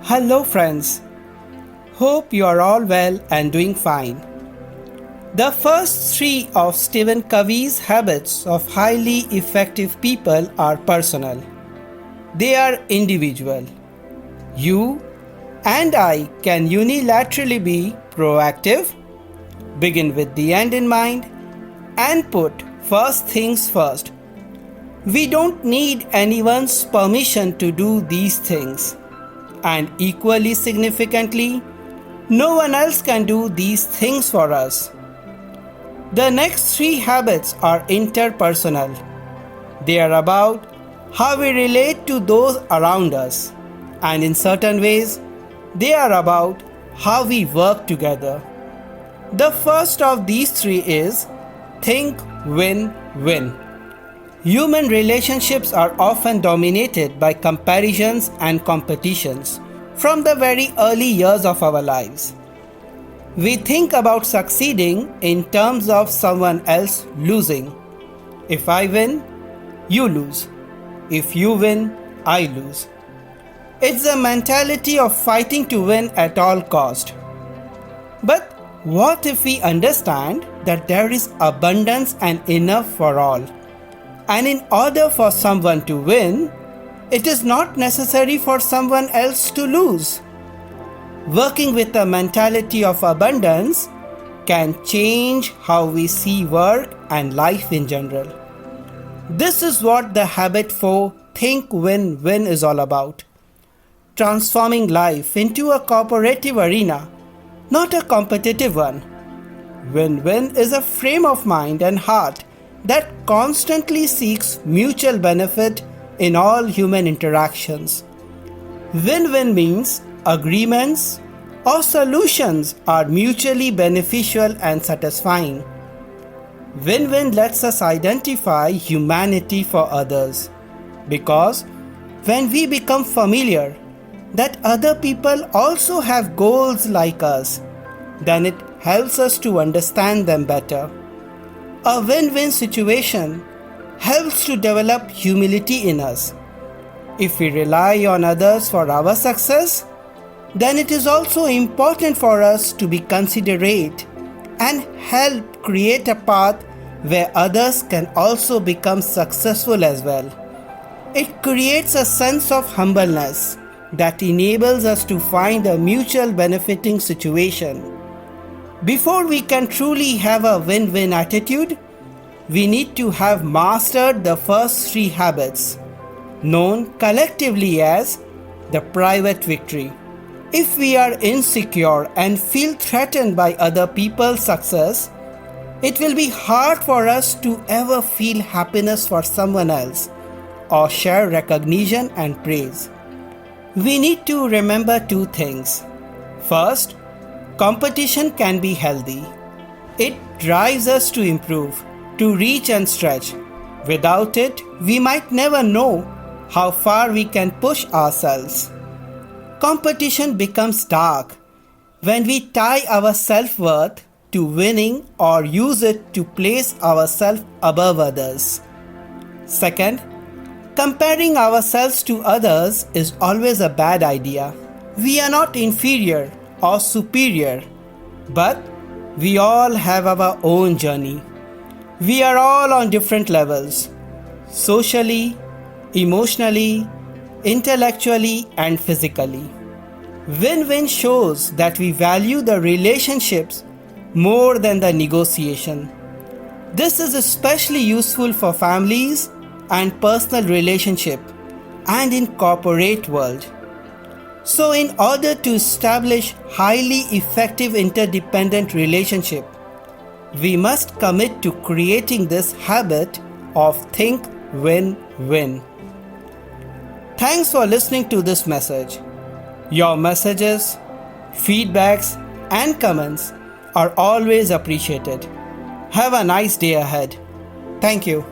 Hello friends, hope you are all well and doing fine. The first three of Stephen Covey's habits of highly effective people are personal. They are individual. You and I can unilaterally be proactive, begin with the end in mind, and put first things first. We don't need anyone's permission to do these things. And equally significantly, no one else can do these things for us. The next three habits are interpersonal. They are about how we relate to those around us, and in certain ways, they are about how we work together. The first of these three is think win-win. Human relationships are often dominated by comparisons and competitions from the very early years of our lives. We think about succeeding in terms of someone else losing. If I win, you lose. If you win, I lose. It's a mentality of fighting to win at all cost. But what if we understand that there is abundance and enough for all? And in order for someone to win, it is not necessary for someone else to lose. Working with a mentality of abundance can change how we see work and life in general. This is what the habit for Think Win-Win is all about. Transforming life into a cooperative arena, not a competitive one. Win-win is a frame of mind and heart that constantly seeks mutual benefit in all human interactions. Win-win means agreements or solutions are mutually beneficial and satisfying. Win-win lets us identify humanity for others, because when we become familiar that other people also have goals like us, then it helps us to understand them better. A win-win situation helps to develop humility in us. If we rely on others for our success, then it is also important for us to be considerate and help create a path where others can also become successful as well. It creates a sense of humbleness that enables us to find a mutual benefiting situation. Before we can truly have a win-win attitude, we need to have mastered the first three habits, known collectively as the private victory. If we are insecure and feel threatened by other people's success, it will be hard for us to ever feel happiness for someone else or share recognition and praise. We need to remember two things. First, competition can be healthy. It drives us to improve, to reach and stretch. Without it, we might never know how far we can push ourselves. Competition becomes dark when we tie our self-worth to winning or use it to place ourselves above others. Second, comparing ourselves to others is always a bad idea. We are not inferior or superior, but we all have our own journey. We are all on different levels, socially, emotionally, intellectually, and physically. Win-win shows that we value the relationships more than the negotiation. This is especially useful for families and personal relationship and in corporate world. So in order to establish highly effective interdependent relationship, we must commit to creating this habit of think win-win. Thanks for listening to this message. Your messages, feedbacks, and comments are always appreciated. Have a nice day ahead. Thank you.